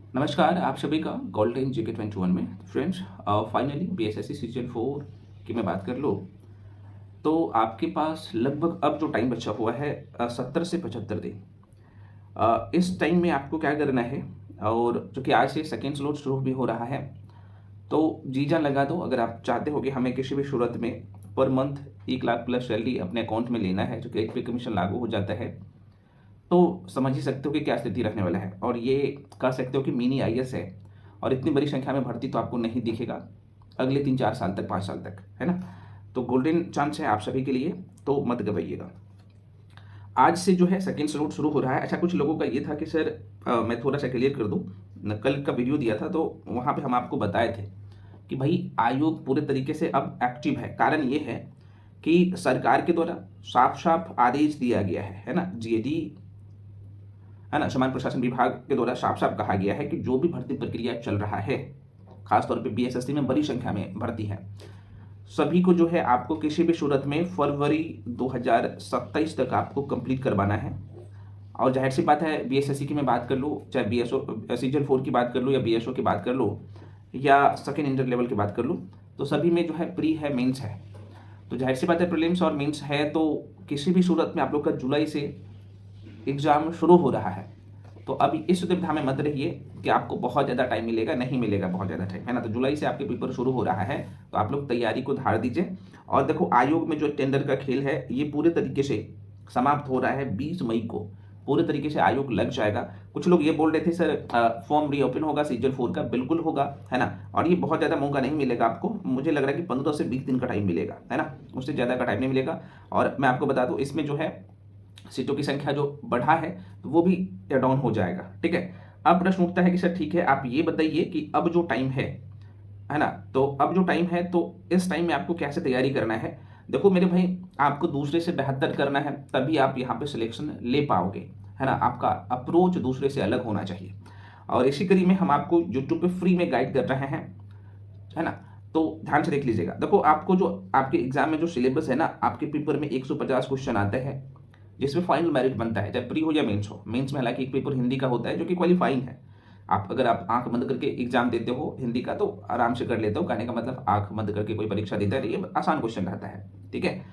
नमस्कार आप सभी का गोल्डन जीके 21 में फ्रेंड्स। फाइनली बीएसएससी सीजन 4 की मैं बात कर लूँ तो आपके पास लगभग अब जो टाइम बचा हुआ है 70 से 75 दिन। इस टाइम में आपको क्या करना है, और चूँकि आज से सेकेंड स्लॉट शुरू भी हो रहा है तो जी जान लगा दो। अगर आप चाहते हो कि हमें किसी भी सूरत में per month 1 lakh plus salary अपने अकाउंट में लेना है, चूँकि 8 पे कमीशन लागू हो जाता है, तो समझ ही सकते हो कि क्या स्थिति रहने वाला है। और ये कह सकते हो कि मिनी आईएएस है, और इतनी बड़ी संख्या में भर्ती तो आपको नहीं दिखेगा अगले 3-4 साल तक, 5 साल तक, है ना। तो गोल्डन चांस है आप सभी के लिए, तो मत गवाइएगा। आज से जो है सेकेंड स्लॉट शुरू हो रहा है। अच्छा, कुछ लोगों का ये था कि सर मैं थोड़ा सा क्लियर कर दूं, कल का वीडियो दिया था तो वहाँ पे हम आपको बताए थे कि भाई आयोग पूरे तरीके से अब एक्टिव है। कारण ये है कि सरकार के द्वारा साफ साफ आदेश दिया गया है ना, जीएडी, है ना, सामान्य प्रशासन विभाग के द्वारा साफ साफ कहा गया है कि जो भी भर्ती प्रक्रिया चल रहा है, खासतौर पे बीएसएससी में बड़ी संख्या में भर्ती है, सभी को जो है आपको किसी भी सूरत में फरवरी 2027 तक आपको कंप्लीट करवाना है। और जाहिर सी बात है, बीएसएससी की मैं बात कर लूँ, चाहे बीएसओ सीजन 4 की बात कर लूँ या बीएसओ की बात कर लूँ या सेकेंड इंटर लेवल की बात कर लूँ, तो सभी में जो है प्री है, मेंस है। तो जाहिर सी बात है, प्रीलिम्स और मेंस है तो किसी भी सूरत में आप लोग का जुलाई से एग्ज़ाम शुरू हो रहा है। तो अभी इस दुविधा में मत रहिए कि आपको बहुत ज़्यादा टाइम मिलेगा, नहीं मिलेगा बहुत ज़्यादा टाइम, है ना। तो जुलाई से आपके पेपर शुरू हो रहा है, तो आप लोग तैयारी को धार दीजिए। और देखो, आयोग में जो टेंडर का खेल है ये पूरे तरीके से समाप्त हो रहा है 20 मई को, पूरे तरीके से आयोग लग जाएगा। कुछ लोग ये बोल रहे थे सर फॉर्म रीओपन होगा सीजन 4 का, बिल्कुल होगा, है ना। और ये बहुत ज़्यादा मौका नहीं मिलेगा आपको, मुझे लग रहा है कि 15 से 20 दिन का टाइम मिलेगा, है ना, उससे ज़्यादा का टाइम नहीं मिलेगा। और मैं आपको बता दूँ, इसमें जो है सीटों की संख्या जो बढ़ा है तो वो भी डाउन हो जाएगा, ठीक है। अब प्रश्न उठता है कि सर ठीक है, आप ये बताइए कि अब जो टाइम है ना, तो अब जो टाइम है तो इस टाइम में आपको कैसे तैयारी करना है। देखो मेरे भाई, आपको दूसरे से बेहतर करना है, तभी आप यहाँ पे सिलेक्शन ले पाओगे, है ना। आपका अप्रोच दूसरे से अलग होना चाहिए। और इसी कड़ी में हम आपको यूट्यूब पे फ्री में गाइड कर रहे हैं, है ना। तो ध्यान से देख लीजिएगा। देखो, आपको जो आपके एग्जाम में जो सिलेबस है ना, आपके पेपर में 150 क्वेश्चन आते हैं, जिसमें फाइनल मेरिट बनता है, चाहे प्री हो या मेंस हो। मेंस में हालांकि एक पेपर हिंदी का होता है जो कि क्वालिफाइंग है। अगर आप आंख बंद करके एग्जाम देते हो हिंदी का तो आराम से कर लेते हो, कहने का मतलब आंख बंद करके कोई परीक्षा देता है तो ये आसान क्वेश्चन रहता है, ठीक है।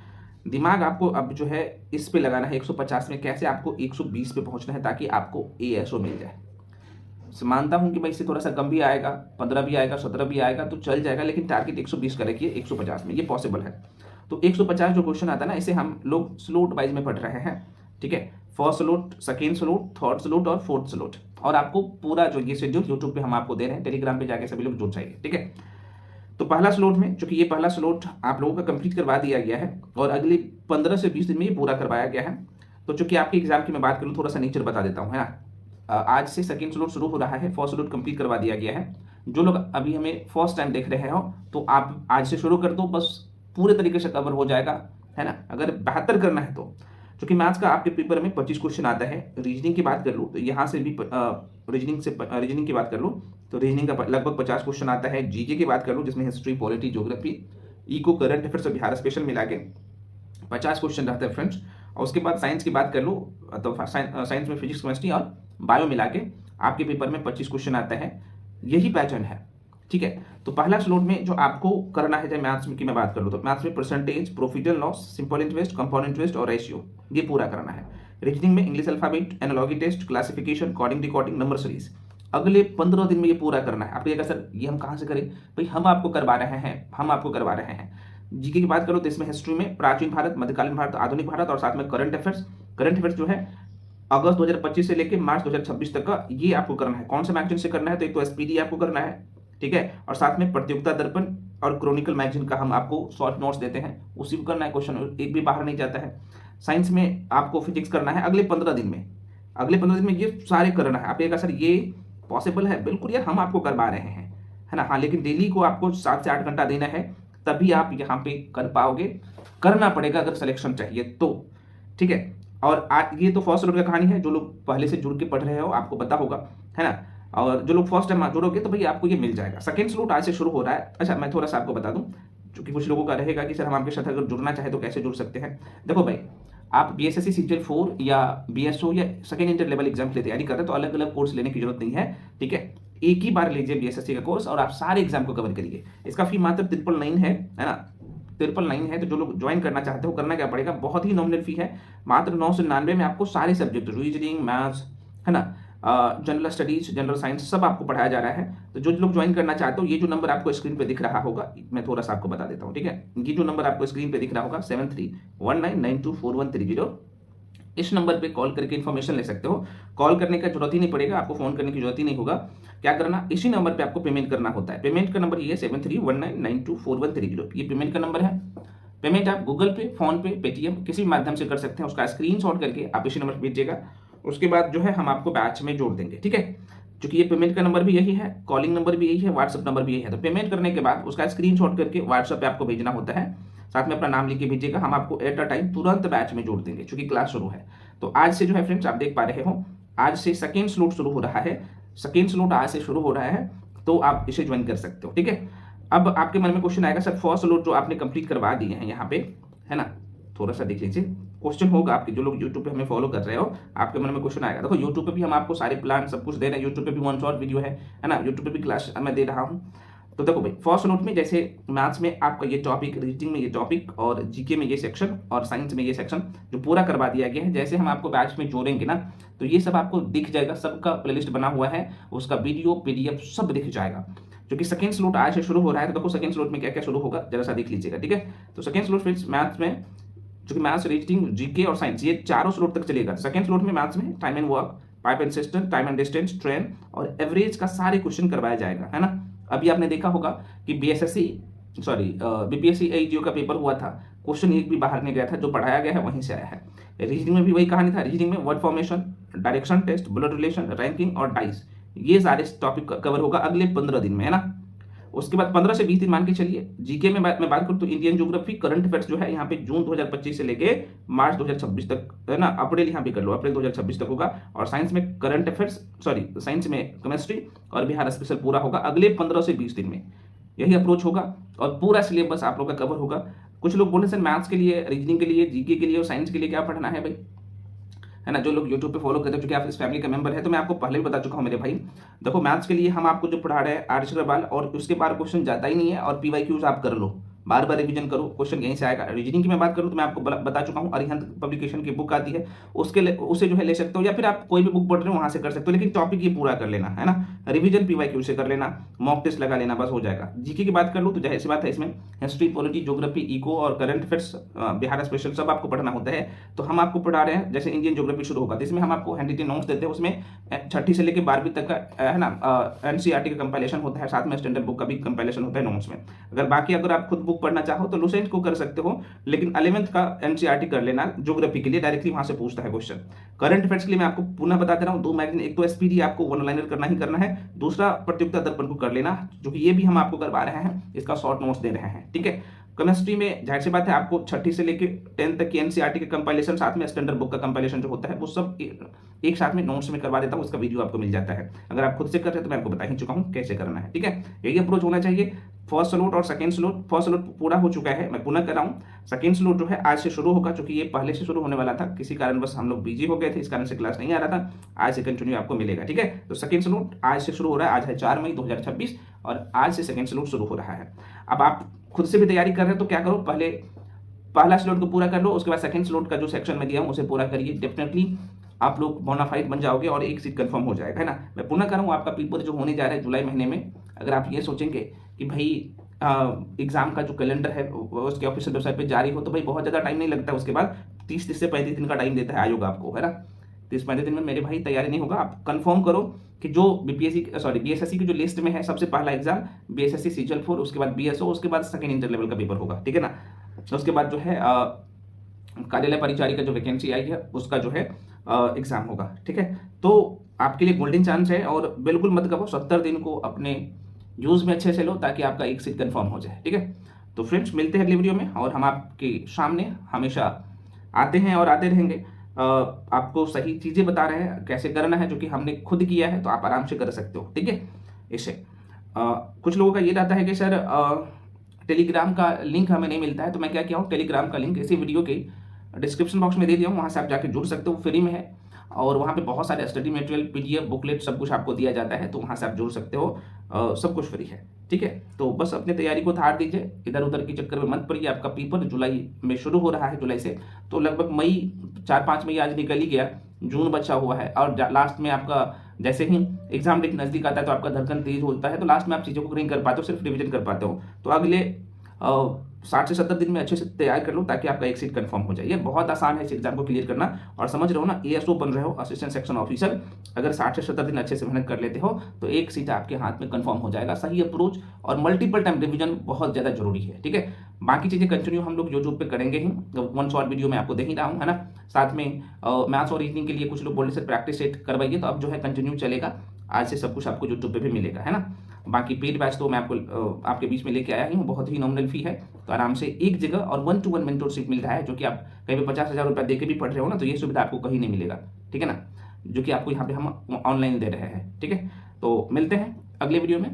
दिमाग आपको अब जो है इस पे लगाना है 150 में, कैसे आपको 120 पे पहुंचना है ताकि आपको एएसओ मिल जाए। मानता हूं कि भाई इससे थोड़ा सा कम भी आएगा, 15 भी आएगा, 17 भी आएगा तो चल जाएगा, लेकिन टारगेट 120 का रखिए 150 में, ये पॉसिबल है। तो 150 जो क्वेश्चन आता है ना, इसे हम लोग स्लोट वाइज में पढ़ रहे हैं, ठीक है। First slot, second slot, third slot और फोर्थ स्लोट। और आपको पूरा जो ये शेड्यूल यूट्यूब पे हम आपको दे रहे हैं, टेलीग्राम पे जाके सभी लोग जुड़ जाइए, ठीक है। तो पहला स्लोट में, चूंकि ये पहला स्लोट आप लोगों का कंप्लीट करवा दिया गया है और अगले 15 से 20 दिन में ये पूरा करवाया गया है। तो चूंकि आपके एग्जाम की मैं बात करूँ, थोड़ा सा नेचर बता देता हूँ, है ना। आज से सेकेंड स्लॉट शुरू हो रहा है, फर्स्ट स्लॉट कंप्लीट करवा दिया गया है। जो लोग अभी हमें फर्स्ट टाइम देख रहे हो तो आप आज से शुरू कर दो, बस पूरे तरीके से कवर हो जाएगा, है ना। अगर बेहतर करना है तो, क्योंकि मैथ्स का आपके पेपर में 25 क्वेश्चन आता है। रीजनिंग की बात कर लूँ तो यहाँ से भी रीजनिंग की बात कर लूँ तो रीजनिंग का लगभग 50 क्वेश्चन आता है। जीके की बात कर लूँ जिसमें history, polity, geography, eco, current affairs और बिहार स्पेशल मिला के 50 क्वेश्चन रहते हैं फ्रेंड्स। और उसके बाद साइंस की बात कर लूँ तो साइंस में फिजिक्स, केमिस्ट्री और बायो मिला के आपके पेपर में 25 क्वेश्चन आते हैं। यही पैटर्न है, ठीक है। तो पहला स्लॉट में जो आपको करना है, चाहे मैथ्स की मैं बात कर लूँ तो मैथ्स में percentage, profit and loss, simple interest, compound interest और रेशियो, ये पूरा करना है। रीजनिंग में English alphabet, analogy test, classification, coding, decoding, number series, अगले 15 दिन में ये पूरा करना है। आप कहिएगा सर ये हम कहाँ से करें, भाई हम आपको करवा रहे हैं, हम आपको करवा रहे हैं। जीके की बात करो तो इसमें हिस्ट्री में प्राचीन भारत, मध्यकालीन भारत, आधुनिक भारत और साथ में करंट अफेयर्स। करंट अफेयर्स जो है अगस्त 2025 से लेकर मार्च 2026 तक का, ये आपको करना है। कौन सा मैगजीन से करना है, तो एक तो एसपीडी आपको करना है, ठीक है, और साथ में प्रतियोगिता दर्पण और क्रॉनिकल मैगजीन का हम आपको शॉर्ट नोट्स देते हैं, उसी को करना है। क्वेश्चन एक भी बाहर नहीं जाता है। साइंस में आपको फिजिक्स करना है अगले 15 दिन में, अगले 15 दिन में ये सारे करना है। आप कहेगा सर ये पॉसिबल है, बिल्कुल यार हम आपको करवा रहे हैं, है ना। हाँ, लेकिन डेली को आपको 7 से 8 घंटा देना है, तभी आप यहाँ पे कर पाओगे। करना पड़ेगा अगर सिलेक्शन चाहिए तो, ठीक है। और आज ये तो फर्स्ट रोड का कहानी है, जो लोग पहले से जुड़ के पढ़ रहे हो आपको पता होगा, है ना। और जो लोग फर्स्ट टाइम जुड़ोगे तो भाई आपको ये मिल जाएगा। सेकंड स्लॉट आज से शुरू हो रहा है। अच्छा, मैं थोड़ा सा आपको बता दूं, क्योंकि कुछ लोगों का रहेगा कि सर हम आपके साथ अगर जुड़ना चाहे तो कैसे जुड़ सकते हैं। देखो भाई, आप बीएसएससी सीजन 4 या बीएसओ या सेकेंड इंटर लेवल एग्जाम के लिए तैयारी कर रहे हैं तो अलग अलग कोर्स लेने की जरूरत नहीं है, ठीक है। एक ही बार लीजिए बीएसएससी का कोर्स और आप सारे एग्जाम को कवर करिए। इसका फी मात्र 999 है ना, 999 है। तो जो लोग ज्वाइन करना चाहते हो, करना क्या पड़ेगा, बहुत ही नॉमिनल फी है, मात्र 999 में आपको सारे सब्जेक्ट रीजनिंग, मैथ्स, है ना, जनरल स्टडीज, जनरल साइंस सब आपको पढ़ाया जा रहा है। तो जो लोग ज्वाइन करना चाहते हो, ये जो नंबर आपको स्क्रीन पे दिख रहा होगा, मैं थोड़ा सा आपको बता देता हूँ, ठीक है। ये जो नंबर आपको स्क्रीन पे दिख रहा होगा 7319924130, इस नंबर पे कॉल करके इन्फॉर्मेशन ले सकते हो। कॉल करने का जरूरत ही नहीं पड़ेगा, आपको फोन करने की जरूरत ही नहीं होगा। क्या करना, इसी नंबर पे आपको पेमेंट करना होता है। पेमेंट का नंबर ये है 7319924130, ये पेमेंट का नंबर है। पेमेंट आप गूगल पे, फोन पे, पेटीएम किसी भी माध्यम से कर सकते हैं। उसका स्क्रीनशॉट करके आप इसी नंबर पर भेजिएगा। उसके बाद जो है हम आपको बैच में जोड़ देंगे, ठीक है। क्योंकि ये पेमेंट का नंबर भी यही है, कॉलिंग नंबर भी यही है, व्हाट्सएप नंबर भी यही है। तो पेमेंट करने के बाद उसका स्क्रीनशॉट करके व्हाट्सएप पे आपको भेजना होता है, साथ में अपना नाम लिख के भेजिएगा। हम आपको एट अ टाइम तुरंत बैच में जोड़ देंगे, क्योंकि क्लास शुरू है। तो आज से जो है फ्रेंड्स, आप देख पा रहे हो, आज से सेकेंड स्लॉट शुरू हो रहा है। सेकेंड स्लॉट आज से शुरू हो रहा है, तो आप इसे ज्वाइन कर सकते हो, ठीक है। अब आपके मन में क्वेश्चन आएगा, सर फर्स्ट स्लॉट जो आपने कंप्लीट करवा दिए हैं यहाँ पे, है ना, थोड़ा सा देख लीजिए। क्वेश्चन होगा आपके, जो लोग यूट्यूब पे हमें फॉलो कर रहे हो, आपके मन में क्वेश्चन आएगा। देखो यूट्यूब पे भी हम आपको सारे प्लान सब कुछ दे रहे हैं। यूट्यूब पे भी वन शॉट वीडियो है ना, यूट्यूब पे भी क्लास मैं दे रहा हूँ। तो देखो भाई, फर्स्ट नोट में जैसे मैथ्स में आपका ये टॉपिक, रीजनिंग में ये टॉपिक, और जीके में ये सेक्शन, और साइंस में ये सेक्शन जो पूरा करवा दिया गया है। जैसे हम आपको बैच में जोड़ेंगे ना, तो ये सब आपको दिख जाएगा, सबका प्लेलिस्ट बना हुआ है, उसका वीडियो, पीडीएफ सब दिख जाएगा। क्योंकि सेकंड स्लॉट आज से शुरू हो रहा है, तो देखो सेकंड स्लॉट में क्या क्या शुरू होगा जरा सा देख लीजिएगा, ठीक है। तो सेकंड स्लॉट फ्रेंड्स मैथ्स में, जो कि मैथ्स, रीजनिंग, जीके और साइंस, ये चारों स्लॉट तक चलेगा। सेकंड स्लॉट में मैथ्स में time and work, pipe and system, time and distance, train और एवरेज का सारे क्वेश्चन करवाया जाएगा, है ना। अभी आपने देखा होगा कि बीपीएससी एजीओ का पेपर हुआ था, क्वेश्चन एक भी बाहर नहीं गया था, जो पढ़ाया गया है वहीं से आया है। रीजनिंग में भी वही कहानी था। रीजनिंग में word formation, direction test, blood relation, ranking और डाइस, ये सारे टॉपिक कवर होगा अगले 15 दिन में, है ना। उसके बाद 15 से 20 दिन मान के चलिए। जीके में मैं बात करूँ तो इंडियन ज्योग्राफी, करंट अफेयर्स जो है यहाँ पे जून 2025 से लेके मार्च 2026 तक, है ना, अप्रैल यहाँ पे कर लो, अप्रैल 2026 तक होगा। और साइंस में करंट अफेयर्स, साइंस में केमिस्ट्री और बिहार स्पेशल पूरा होगा अगले 15 से 20 दिन में। यही अप्रोच होगा और पूरा सिलेबस आप लोग का कवर होगा। कुछ लोग बोले सर मैथ्स के लिए, रीजनिंग के लिए, जीके के लिए और साइंस के लिए क्या पढ़ना है भाई, है ना। जो लोग यूट्यूब पे फॉलो करते हो, चूंकि आप इस फैमिली का मेंबर है, तो मैं आपको पहले भी बता चुका हूं मेरे भाई। देखो मैथ्स के लिए हम आपको जो पढ़ा रहे हैं आर्ट्स अग्रवाल, और उसके बार क्वेश्चन जाता ही नहीं है, और पीवाईक्यूज आप कर लो, बार बार रिवीजन करो, क्वेश्चन यहीं से आएगा। रीजनिंग की मैं बात करूं तो मैं आपको बता चुका हूं, अरिहंत पब्लिकेशन की बुक आती है, उसे जो है ले सकते हो, या फिर आप कोई भी बुक पढ़ रहे हो वहां से कर सकते हो। लेकिन टॉपिक ये पूरा कर लेना, है ना, रिवीजन पीवाईक्यू से कर लेना, मॉक टेस्ट लगा लेना, बस हो जाएगा। जीके की बात कर लो तो जाहिर सी बात है, इसमें हिस्ट्री, पॉलिटी, ज्योग्राफी, इको और करंट अफेयर्स, बिहार स्पेशल सब आपको पढ़ना होता है। तो हम आपको पढ़ा रहे हैं, जैसे इंडियन ज्योग्राफी शुरू होगा तो इसमें हम आपको हैंडरिटन नोट्स देते हैं, उसमें 6ठी से लेकर 12वीं तक का, है ना, एनसीईआरटी का कंपाइलेशन होता है, साथ में स्टैंडर्ड बुक का भी कंपाइलेशन होता है नोट्स में। अगर आप खुद बुक पढ़ना चाहो तो लुसेंट को कर सकते हो, लेकिन 11th का एनसीईआरटी कर लेना ज्योग्राफी के लिए, डायरेक्टली वहां से पूछता है क्वेश्चन। करंट अफेयर्स के लिए मैं आपको पुनः बता दे रहा हूं, 2 मैगजीन, एक तो एसपीडी आपको वन लाइनर करना ही करना है, दूसरा प्रतियोगिता दर्पण को कर लेना, जो कि ये भी हम आपको करवा रहे हैं, इसका शॉर्ट नोट्स दे रहे हैं, ठीक है। केमिस्ट्री में जाहिर सी बात है, आपको 6ठी से लेकर 10th तक की एनसीईआरटी के कंपाइलेशन, साथ में स्टैंडर्ड बुक का कंपाइलेशन जो होता है, वो सब एक साथ में नोट्स में करवा देता हूँ, उसका वीडियो आपको मिल जाता है। अगर आप खुद से कर रहे हैं तो मैं आपको बता ही चुका हूँ कैसे करना है, ठीक है। यही अप्रोच होना चाहिए। फर्स्ट स्लॉट और सेकंड स्लॉट, फर्स्ट स्लॉट पूरा हो चुका है, मैं पुनः कर रहा हूँ। सेकंड स्लॉट जो है आज से शुरू होगा, क्योंकि ये पहले से शुरू होने वाला था, किसी कारण बस हम लोग बिजी हो गए थे, इस कारण से क्लास नहीं आ रहा था। आज से कंटिन्यू आपको मिलेगा, ठीक है। तो सेकंड स्लॉट आज से शुरू हो रहा है, आज है 4 मई 2026 और आज से सेकंड स्लॉट शुरू हो रहा है। अब आप खुद से भी तैयारी कर रहे हैं तो क्या करो, पहले पहला स्लॉट को पूरा कर लो, उसके बाद सेकंड स्लॉट का जो सेक्शन में दिया हूं उसे पूरा करिए। डेफिनेटली आप लोग बोनाफाइड बन जाओगे और एक सीट कंफर्म हो जाएगा, है ना। मैं पुनः कर रहा हूं, आपका पेपर जो होने जा रहा है जुलाई महीने में, अगर आप ये सोचेंगे कि भाई एग्जाम का जो कैलेंडर है उसके ऑफिशियल वेबसाइट पे जारी हो, तो भाई बहुत ज़्यादा टाइम नहीं लगता, उसके बाद 30 से 35 दिन का टाइम देता है आयोग आपको, है ना। 30-35 दिन में मेरे भाई तैयारी नहीं होगा। आप कंफर्म करो कि जो बीएसएससी की जो लिस्ट में है, सबसे पहला एग्जाम बीएसएससी सीजल 4, उसके बाद बीएसओ, उसके बाद सेकंड इंटर लेवल का पेपर होगा, ठीक है ना। उसके बाद जो है कार्यालय परिचारी का जो वैकेंसी आई है उसका जो है एग्जाम होगा, ठीक है। तो आपके लिए गोल्डन चांस है, और बिल्कुल मत कहो, 70 दिन को अपने यूज में अच्छे से लो, ताकि आपका एक सीट कंफर्म हो जाए, ठीक है। तो फ्रेंड्स मिलते हैं अगली वीडियो में, और हम आपके सामने हमेशा आते हैं और आते रहेंगे। आपको सही चीज़ें बता रहे हैं कैसे करना है, जो कि हमने खुद किया है, तो आप आराम से कर सकते हो, ठीक है। इसे कुछ लोगों का ये रहता है कि सर टेलीग्राम का लिंक हमें नहीं मिलता है, तो मैं क्या किया हूँ, टेलीग्राम का लिंक इसी वीडियो के डिस्क्रिप्शन बॉक्स में दे दिया हूँ, वहाँ से आप जाके जुड़ सकते हो, फ्री में है। और वहाँ पे बहुत सारे स्टडी मटेरियल, पीडीएफ, बुकलेट सब कुछ आपको दिया जाता है, तो वहाँ से आप जुड़ सकते हो। सब कुछ फ्री है, ठीक है। तो बस अपनी तैयारी को धार दीजिए, इधर उधर के चक्कर में मत पड़िए। आपका पेपर जुलाई में शुरू हो रहा है, जुलाई से, तो लगभग मई 4-5 मई आज निकल ही गया, जून बचा हुआ है, और लास्ट में आपका जैसे ही एग्जाम डेट नज़दीक आता है तो आपका धड़कन तेज होता है, तो लास्ट में आप चीज़ों को नहीं कर पाते हो, सिर्फ रिविजन कर पाते हो। तो अगले 60 से 70 दिन में अच्छे से तैयार कर लो, ताकि आपका एक सीट कंफर्म हो जाए। ये बहुत आसान है इस एग्जाम को क्लियर करना। और समझ रहे हो ना, एएसओ बन रहे हो, असिस्टेंट सेक्शन ऑफिसर, अगर 60 से 70 दिन अच्छे से मेहनत कर लेते हो तो एक सीट आपके हाथ में कंफर्म हो जाएगा। सही अप्रोच और मल्टीपल टाइम रिविजन बहुत ज़्यादा जरूरी है, ठीक है। बाकी चीज़ें कंटिन्यू हम लोग यूट्यूब पे करेंगे ही, 1 शॉर्ट वीडियो में आपको दे ही रहा हूँ, है ना। साथ में मैथ्स और रीजनिंग के लिए कुछ लोग बोलने से प्रैक्टिस सेट करवाइए, तो अब जो है कंटिन्यू चलेगा। आज से सब कुछ आपको यूट्यूब पे भी मिलेगा, है ना। बाकी पेड बैच तो मैं आपको आपके बीच में लेके आया ही हूँ, बहुत ही नॉमिनल फी है, तो आराम से एक जगह और 1-to-1 मेंटरशिप मिल रहा है, जो कि आप कहीं पे 50,000 रुपया दे के भी पढ़ रहे हो ना, तो ये सुविधा आपको कहीं नहीं मिलेगा, ठीक है ना, जो कि आपको यहाँ पे हम ऑनलाइन दे रहे हैं, ठीक है। तो मिलते हैं अगले वीडियो में।